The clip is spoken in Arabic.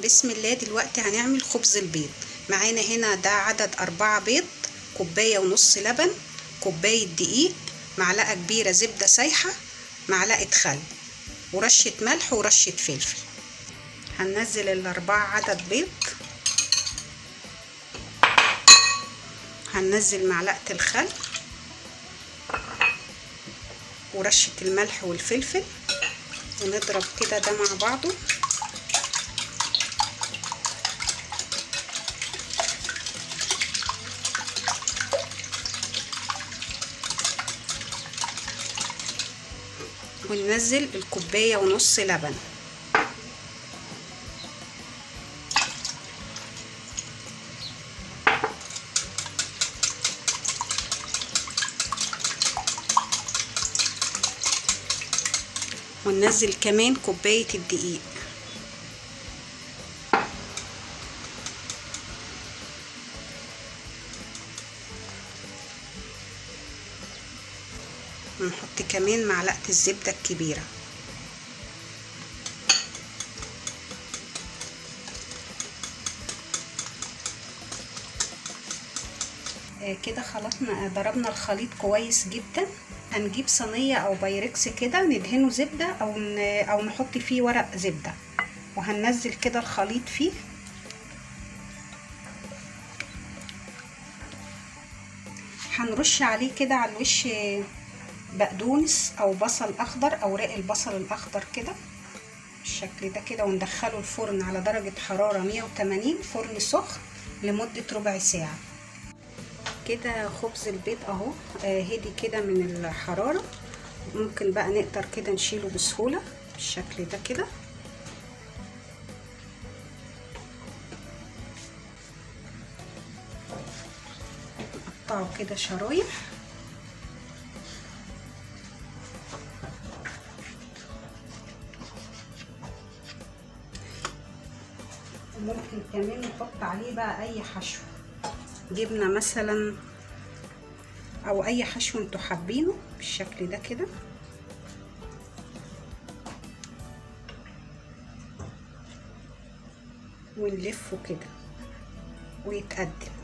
بسم الله. دلوقتي هنعمل خبز البيض. معانا هنا ده عدد 4 بيض، كوباية ونص لبن، كوباية دقيق، معلقة كبيرة زبدة سايحة، معلقة خل، ورشة ملح ورشة فلفل. هننزل ال4 عدد بيض، هننزل معلقة الخل ورشة الملح والفلفل، ونضرب كده ده مع بعضه. وننزل الكوباية ونص لبن. وننزل كمان كوباية الدقيق. ونحط كمان معلقة الزبدة الكبيرة. كده خلطنا، ضربنا الخليط كويس جدا. هنجيب صينية او بايركس كده ندهنه زبدة او نحط فيه ورق زبدة، وهننزل كده الخليط فيه. هنرش عليه كده على الوش بقدونس او بصل اخضر، اوراق البصل الاخضر كده بالشكل ده كده، وندخله الفرن على درجة حرارة 180، فرن سخن لمدة ربع ساعة. كده خبز البيض اهو هدي كده من الحرارة. ممكن بقى نقدر كده نشيله بسهولة بالشكل ده كده. نقطعه كده شرايح. ممكن كمان نحط عليه بقى اي حشو، جبنة مثلا او اي حشو انتوا حابينه بالشكل ده كده. ونلفه كده ويتقدم.